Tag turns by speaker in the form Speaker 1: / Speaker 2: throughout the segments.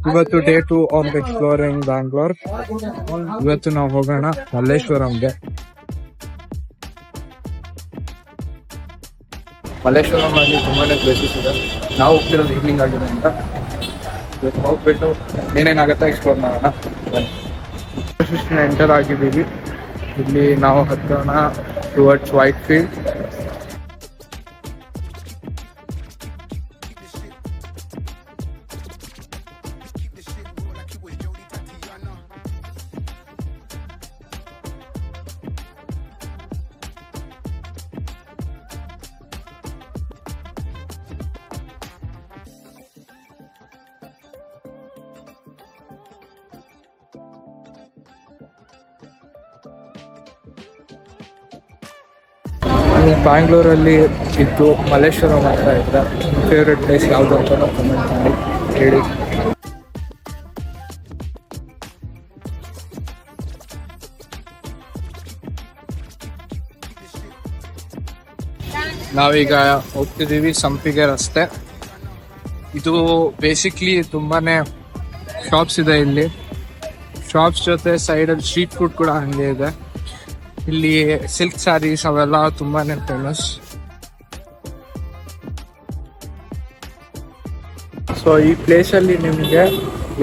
Speaker 1: ಇವತ್ತು day 2 of exploring Bangalore. ಇವತ್ತು ನಾವು ಹೋಗೋಣ ಮಲ್ಲೇಶ್ವರಂಗೆ. ಮಲ್ಲೇಶ್ವರಂ ಅಲ್ಲಿ ತುಂಬಾನೇ ಪ್ಲೇಸಸ್ ಇದೆ. ನಾವು ಹೋಗ್ತಿರೋದು ಈವ್ನಿಂಗ್ ಆಗಿದೆ ಅಂತ ಹೋಗ್ಬಿಟ್ಟು ಏನೇನಾಗತ್ತೆ ಎಕ್ಸ್ಪ್ಲೋರ್ ಮಾಡೋಣ. ಎಂಟರ್ ಆಗಿದ್ದೀವಿ. ಇಲ್ಲಿ ನಾವು ಹತ್ತೋಣ ಟುವರ್ಡ್ಸ್ ವೈಟ್ ಫೀಲ್ಡ್. ಬ್ಯಾಂಗ್ಳೂರಲ್ಲಿ ಇದ್ದು ಮಲ್ಲೇಶ್ವರಂ ಅಂತ ಇದ್ದ ಫೇವ್ರೆಟ್ ಪ್ಲೇಸ್ ಯಾವುದು ಅಂತ ಕಮೆಂಟ್ ಮಾಡಿ ಹೇಳಿ. ನಾವೀಗ ಹೋಗ್ತಿದ್ದೀವಿ ಸಂಪಿಗೆ ರಸ್ತೆ. ಇದು ಬೇಸಿಕ್ಲಿ ತುಂಬಾನೇ ಶಾಪ್ಸ್ ಇದೆ ಇಲ್ಲಿ. ಶಾಪ್ಸ್ ಜೊತೆ ಸೈಡಲ್ಲಿ ಸ್ಟ್ರೀಟ್ ಫುಡ್ ಕೂಡ ಹಂಗೆ ಇದೆ. ಇಲ್ಲಿ ಸಿಲ್ಕ್ ಸ್ಯಾರೀಸ್ ಅವೆಲ್ಲ ತುಂಬಾನೇ ಫೇಮಸ್. ಸೊ ಈ ಪ್ಲೇಸ್ ಅಲ್ಲಿ ನಿಮಗೆ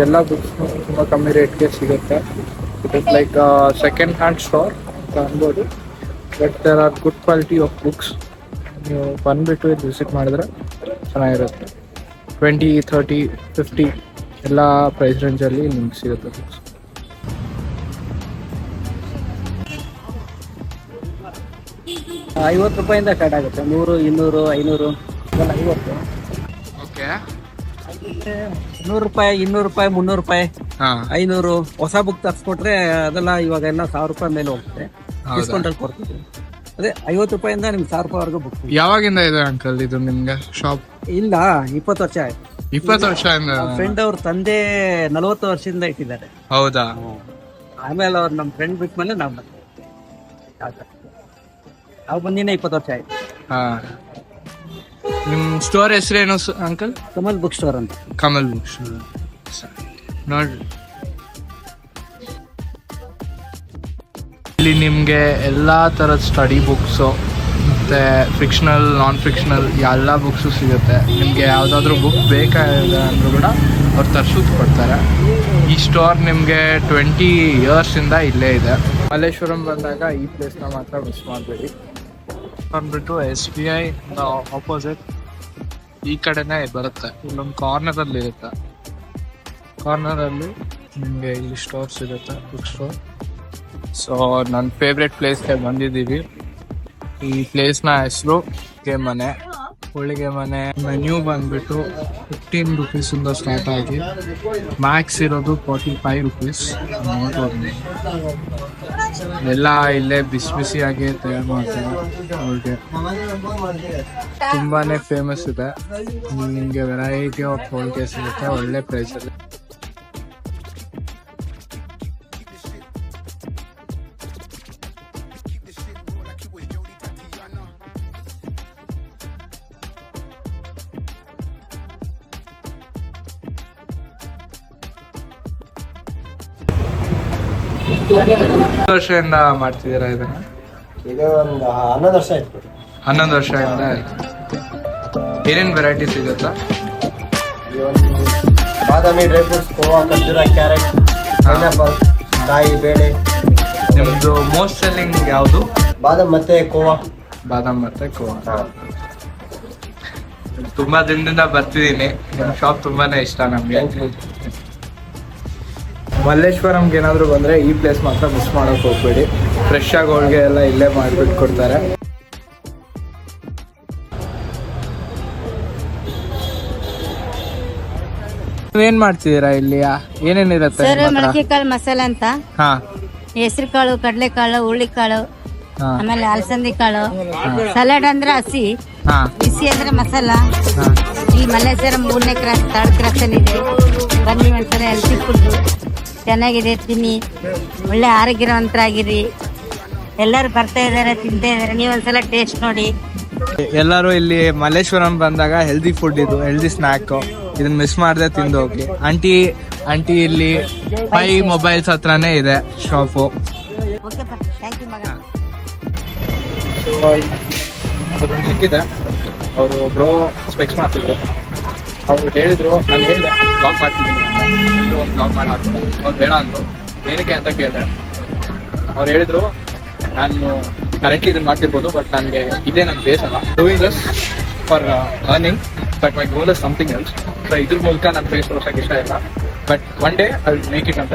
Speaker 1: ಎಲ್ಲ ಬುಕ್ಸ್ ತುಂಬಾ ಕಮ್ಮಿ ರೇಟ್ಗೆ ಸಿಗುತ್ತೆ. It is like second hand store ಅಂತ ಅನ್ಬೋದು. But there are good quality of books. ನೀವು ಬಂದ್ಬಿಟ್ಟು ಇಲ್ಲಿ ವಿಸಿಟ್ ಮಾಡಿದ್ರೆ ಚೆನ್ನಾಗಿರುತ್ತೆ. 20, 30, 50 ಎಲ್ಲ ಪ್ರೈಸ್ ರೇಂಜಲ್ಲಿ ನಿಮ್ಗೆ ಸಿಗುತ್ತೆ ಬುಕ್ಸ್.
Speaker 2: ₹50 ಸ್ಟಾರ್ಟ್ ಆಗುತ್ತೆ. 100, 200, 500 50.
Speaker 1: ಓಕೆ.
Speaker 2: ₹100, ₹200, ₹300, ₹500. ಹೊಸ ಬುಕ್ ತರ್ಸ್ಕೊಟ್ರೆ ಅದೆಲ್ಲ ಇವಾಗ ಎಲ್ಲ ₹1000 ಮೇಲೆ ಹೋಗುತ್ತೆ. ಡಿಸ್ಕೌಂಟ್ ಅಲ್ಲಿ ಕೊಡ್ತೀವಿ. ಅದೇ ₹50 ನಿಮ್ಗೆ ₹1000 ಬುಕ್.
Speaker 1: ಯಾವಾಗಿಂದ ಇದೆ ಅಂಕಲ್ ಇದು ನಿಮ್ಗೆ ಶಾಪ್?
Speaker 2: ಇಲ್ಲ, 20 ವರ್ಷ ಆಯ್ತು.
Speaker 1: 20 ವರ್ಷ?
Speaker 2: ಫ್ರೆಂಡ್ ಅವ್ರ ತಂದೆ 40 ವರ್ಷದಿಂದ ಇಟ್ಟಿದ್ದಾರೆ.
Speaker 1: ಹೌದಾ?
Speaker 2: ಆಮೇಲೆ ಅವ್ರು ನಮ್ಮ ಫ್ರೆಂಡ್ ಬಿಟ್ಟ ಮೇಲೆ ನಾವು ಬಂದಿನ 20 ವರ್ಷ ಆಯ್ತು.
Speaker 1: ನಿಮ್ ಸ್ಟೋರ್ ಹೆಸರೇನು ಅಂಕಲ್?
Speaker 2: ಕಮಲ್ ಬುಕ್ ಸ್ಟೋರ್ ಅಂತ.
Speaker 1: Kamal book store. ನೋಡಿ, ಇಲ್ಲಿ ನಿಮ್ಗೆ ಎಲ್ಲಾ ತರದ ಸ್ಟಡಿ ಬುಕ್ಸು ಮತ್ತೆ ಫಿಕ್ಷನಲ್, ನಾನ್ ಫಿಕ್ಷನಲ್ ಎಲ್ಲ ಬುಕ್ಸು ಸಿಗುತ್ತೆ. ನಿಮ್ಗೆ ಯಾವ್ದಾದ್ರು ಬುಕ್ ಬೇಕಾಗಿದೆ ಅಂದ್ರೂ ಕೂಡ ಅವ್ರು ತರ್ಸೋದು ಕೊಡ್ತಾರೆ. ಈ ಸ್ಟೋರ್ ನಿಮ್ಗೆ 20 years ಇಂದ ಇಲ್ಲೇ ಇದೆ. ಮಲ್ಲೇಶ್ವರಂ ಬಂದಾಗ ಈ ಪ್ಲೇಸ್ನ ಮಾತ್ರ ಮಿಸ್ ಮಾಡಬೇಡಿ. ಬಂದ್ಬಿಟ್ಟು SBI ಆಪೋಸಿಟ್ ಈ ಕಡೆನೇ ಬರುತ್ತೆ. ಇಲ್ಲೊಂದು ಕಾರ್ನರಲ್ಲಿ ಇರುತ್ತೆ. ಕಾರ್ನರಲ್ಲಿ ನಿಮಗೆ ಇಲ್ಲಿ ಸ್ಟೋರ್ ಸಿಗುತ್ತೆ, ಬುಕ್ ಸ್ಟೋರ್. ಸೊ ನನ್ನ ಫೇವ್ರೆಟ್ ಪ್ಲೇಸ್ಗೆ ಬಂದಿದ್ದೀವಿ. ಈ ಪ್ಲೇಸ್ನ ಹೆಸರು ಹೋಳಿಗೆ ಮನೆ. ಹೋಳಿಗೆ ಮನೆ ಮೆನ್ಯೂ ಬಂದ್ಬಿಟ್ಟು ₹15 ಇಂದ ಸ್ಟಾರ್ಟ್ ಆಗಿ ಮ್ಯಾಕ್ಸ್ ಇರೋದು ₹45. ಎಲ್ಲ ಇಲ್ಲೇ ಬಿಸಿ ಬಿಸಿಯಾಗಿ ತಯಾರು ಮಾಡ್ತಾರೆ. ಹೋಳಿಗೆ ತುಂಬಾನೇ ಫೇಮಸ್ ಇದೆ. ನಿಮಗೆ ವೆರೈಟಿ ಆಫ್ ಹೋಳಿಗೆ ಸಿಗುತ್ತೆ ಒಳ್ಳೆ ಪ್ರೈಸಲ್ಲಿ. ವರ್ಷದಿಂದ ಮಾಡ್ತಿದ್ದೀರಾ ಇದನ್ನ?
Speaker 2: ಈಗ ಒಂದು 11 ವರ್ಷ ಆಯ್ತು.
Speaker 1: 11 ವರ್ಷದಿಂದ. ಏನೇನು ವೆರೈಟಿ ಸಿಗುತ್ತಾ?
Speaker 2: ಬಾದಾಮಿ, ಡ್ರೈ ಫ್ರೂಟ್ಸ್, ಕೋವಾ, ಖರ್ಜೂರ, ಕ್ಯಾರೆಟ್, ಪೈನಾಪಲ್, ಕಾಯಿ, ಬೇಳೆ.
Speaker 1: ನಿಮ್ದು ಮೋಸ್ಟ್ ಸೆಲ್ಲಿಂಗ್ ಯಾವುದು?
Speaker 2: ಬಾದಾಮ್ ಮತ್ತೆ ಕೋವಾ.
Speaker 1: ಬಾದಾಮ್ ಮತ್ತೆ ಕೋವಾ. ತುಂಬಾ ದಿನದಿಂದ ಬರ್ತಿದ್ದೀನಿ. ನಿಮ್ಮ ಶಾಪ್ ತುಂಬಾನೇ ಇಷ್ಟ ನಮ್ಗೆ. ಮಲ್ಲೇಶ್ವರಂಗೆ ಏನಾದ್ರು ಬಂದ್ರೆ ಈ ಪ್ಲೇಸ್ ಮಾತ್ರ ಮಿಸ್ ಮಾಡೋಕೆ ಹೋಗ್ಬೇಡಿ. ಫ್ರೆಶ್ ಆಗಿ ಹೋಳಿಗೆ ಎಲ್ಲ ಇಲ್ಲೇ ಮಾಡಿಬಿಟ್ಟು ಕೊಡ್ತಾರೆ. ಏನ್ ಮಾಡ್ತಿದ್ದೀರಾ ಇಲ್ಲಿ? ಏನೇನಿರುತ್ತೆ?
Speaker 3: ಮೊಳಕೆ ಕಾಳು ಮಸಾಲೆ ಅಂತ, ಹೆಸರು ಕಾಳು, ಕಡಲೆಕಾಳು, ಹುಳ್ಳಿಕಾಳು, ಆಮೇಲೆ ಅಲಸಂದಿ ಕಾಳು. ಸಲಾಡ್ ಅಂದ್ರೆ ಹಸಿ, ಬಿಸಿ ಅಂದ್ರೆ ಮಸಾಲ. ಈ ಮಲ್ಲೇಶ್ವರಂ 3ನೇ ಕ್ರಾಸ್, 3rd ಕ್ರಾಸ್ ಅಲ್ಲಿ ಇದೆ. ಬನ್ನಿ, ಒಂದ್ಸಲ ಹೆಲ್ತಿ ಫುಡ್ ಚೆನ್ನಾಗಿದೆ, ತಿನ್ನಿ. ಒಳ್ಳೆ ಆರೋಗ್ಯವಂತರಾಗಿರಿ. ಎಲ್ಲರೂ ಬರ್ತಾ ಇದಾರೆ, ತಿಂತಾ ಇದಾರೆ. ನೀವು ಒಂದ್ಸಲ ಟೇಸ್ಟ್ ನೋಡಿ.
Speaker 1: ಎಲ್ಲರೂ ಇಲ್ಲಿ ಮಲ್ಲೇಶ್ವರಂ ಬಂದಾಗ ಹೆಲ್ದಿ ಫುಡ್, ಇದು ಹೆಲ್ದಿ ಸ್ನ್ಯಾಕ್, ಇದನ್ನ ಮಿಸ್ ಮಾಡದೆ ತಿಂದು ಹೋಗಿ. ಆಂಟಿ ಆಂಟಿ ಇಲ್ಲಿ ಪೈ ಮೊಬೈಲ್ಸ್ ಹತ್ರನೇ ಇದೆ ಶಾಪು.
Speaker 3: ಓಕೆಪ್ಪ, ಥ್ಯಾಂಕ್ ಯು ಮಗ.
Speaker 1: ಸಿಕ್ಕಿದೆ, ಅವರು ಬ್ರೋ ಸ್ಪೆಕ್ಸ್ ಮಾಡ್ತಿದ್ರು. ಅವ್ರು ಹೇಳಿದ್ರು, ನಾನು ಹೇಳಿದೆ ಬ್ಲಾಗ್ ಮಾಡ್ತಿದ್ದೀನಿ, ಒಂದು ಬ್ಲಾಗ್ ಮಾಡಿ ಹಾಕ್ತಾರೆ. ಅವ್ರು ಬೇಡ ಅಂದರು. ಏನಕ್ಕೆ ಅಂತ ಕೇಳಿದೆ. ಅವ್ರು ಹೇಳಿದ್ರು, ನಾನು ಕರೆಂಟ್ಲಿ ಇದನ್ನು ಮಾಡ್ತಿರ್ಬೋದು, ಬಟ್ ನನಗೆ ಇದೇ ನನ್ನ ಬೇಸ್ ಅಲ್ಲ. Doing this for earning, but my goal is something else. So ಇದ್ರ ಮೂಲಕ ನನ್ನ ಫೇಸ್ ತೋರ್ಸೋಕೆ ಇಷ್ಟ ಇಲ್ಲ, but one day I will make it ಅಂತ.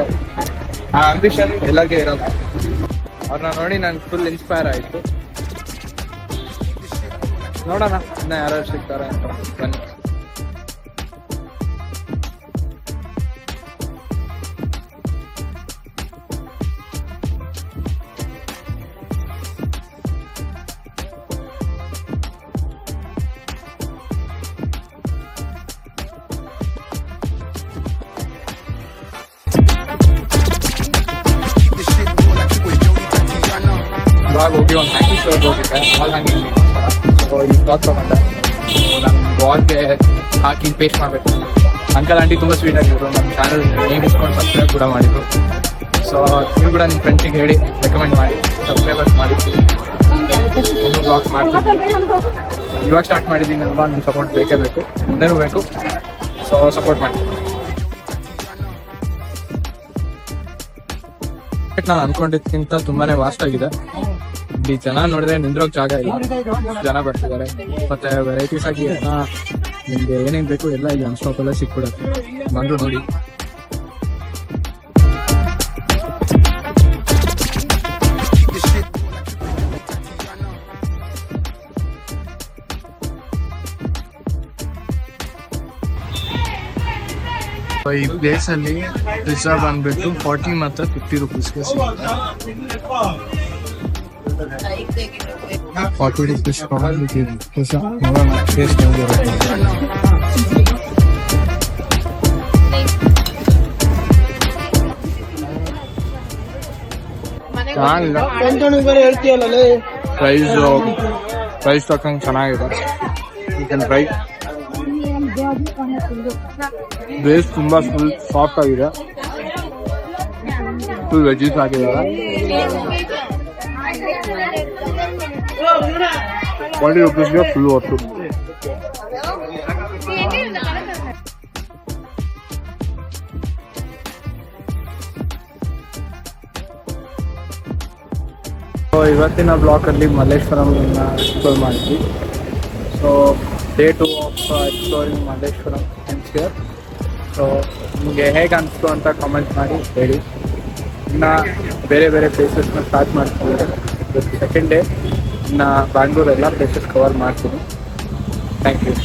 Speaker 1: ಆ ಆಂಬಿಷನ್ ಎಲ್ಲರಿಗೆ ಇರೋಲ್ಲ. ಅವ್ರನ್ನ ನೋಡಿ ನಾನು ಫುಲ್ ಇನ್ಸ್ಪೈರ್ ಆಯಿತು. ನೋಡೋಣ ಇನ್ನ ಯಾರು ಸಿಗ್ತಾರೆ ಅಂತ. ಬನ್ನಿ. ಇವಾಗ ಹೋಗಿ ಒಂದು ಹ್ಯಾಂಗಿಂಗ್ ಸ್ಟೋರ್ಗೆ ಹೋಗಿದ್ದೆ, ವಾಲ್ ಹ್ಯಾಂಗಿಂಗ್. ಸೊ ಈ ಕ್ಲಾತ್ ತಗೊಂಡೆ. ನಾನು ವಾಲ್ಗೆ ಹಾಕಿ ಪೇಸ್ಟ್ ಮಾಡಬೇಕು. ಅಂಕಲ್ ಆಂಟಿ ತುಂಬ ಸ್ವೀಟ್ ಆಗಿದ್ರು. ನಮ್ಮ ಚಾನಲ್ ನೇಮ್ ಇಸ್ಕೊಂಡು ಸಬ್ಸ್ಕ್ರೈಬ್ ಕೂಡ ಮಾಡಿದ್ರು. ಸೊ ನೀವು ಕೂಡ ನಿಮ್ಮ ಫ್ರೆಂಡ್ಸಿಗೆ ಹೇಳಿ ರೆಕಮೆಂಡ್ ಮಾಡಿ, ಸಬ್ಸ್ಕ್ರೈಬರ್ಸ್ ಮಾಡಿ. ಒಂದು ಬ್ಲಾಗ್ಸ್ ಮಾಡ್ತಿದ್ದೀನಿ. ಇವಾಗ ಸ್ಟಾರ್ಟ್ ಮಾಡಿದ್ದೀನಿ ಅಲ್ವಾ, ನಿಮ್ಮ ಸಪೋರ್ಟ್ ಬೇಕೇ ಬೇಕು, ಮುಂದೆನೂ ಬೇಕು. ಸೊ ಸಪೋರ್ಟ್ ಮಾಡಿ. ನಾನು ಅನ್ಕೊಂಡಿದ್ದಕ್ಕಿಂತ ತುಂಬಾನೇ ವಾಸ್ಟ್ ಆಗಿದೆ. ಇಲ್ಲಿ ಜನ ನೋಡಿದ್ರೆ ನಿಂದ್ರೋಕ್ ಜಾಗ ಇಲ್ಲ, ಜನ ಬರ್ತಿದ್ದಾರೆ. ಮತ್ತೆ ವೆರೈಟೀಸ್ ಆಗಿ ನಿಮ್ಗೆ ಏನೇನ್ ಬೇಕು ಎಲ್ಲ ಇಲ್ಲಿ ಒಂದು ಸ್ಟಾಪ್ ಎಲ್ಲ ಸಿಕ್ಬಿಡುತ್ತೆ. ಬಂದು ನೋಡಿ. ಈ ಪ್ಲೇಸ್ ಅಲ್ಲಿ ಪಿಜ್ಜಾ ಬಂದ್ಬಿಟ್ಟು 40 ಮತ್ತು 50 ರೂಪೀಸ್ಗೆ ಸಿಗುತ್ತೆ. 40 ರೂಪೀಸ್ ಪಿಜ್ಜಾ ನೋಡೋಣ ಟೇಸ್ಟ್ ಹೆಂಗಿರುತ್ತೆ. ಪ್ರೈಸ್ ತಕ್ಕಂಗೆ ಚೆನ್ನಾಗಿದೆ. ಚಿಕನ್ ಫ್ರೈ ಬೇಸ್ ತುಂಬಾ ಫುಲ್ ಸಾಫ್ಟ್ ಆಗಿದೆ. ಫುಲ್ ವೆಜೀಸ್ ಆಗಿದ್ದಾರೆ. 40 ರೂಪೀಸ್ಗೆ ಫುಲ್ ಹೊತ್ತು. ಇವತ್ತಿನ ಬ್ಲಾಕಲ್ಲಿ ಮಲ್ಲೇಶ್ವರಂ ಎಕ್ಸ್ಪ್ಲೋರ್ ಮಾಡಿದ್ವಿ. So Day 2 of exploring Malleshwaram ends here. So ನಿಮಗೆ ಹೇಗೆ ಅನಿಸ್ತು ಅಂತ ಕಾಮೆಂಟ್ ಮಾಡಿ ಹೇಳಿ. ಇನ್ನು ಬೇರೆ ಬೇರೆ ಪ್ಲೇಸಸ್ನ ಸ್ಟಾರ್ಟ್ ಮಾಡ್ತಿದ್ದಾರೆ. ಸೆಕೆಂಡ್ ಡೇ ಇನ್ನು ಬ್ಯಾಂಗ್ಳೂರ್ ಎಲ್ಲ ಪ್ಲೇಸಸ್ ಕವರ್ ಮಾಡ್ತೀನಿ. Thank you.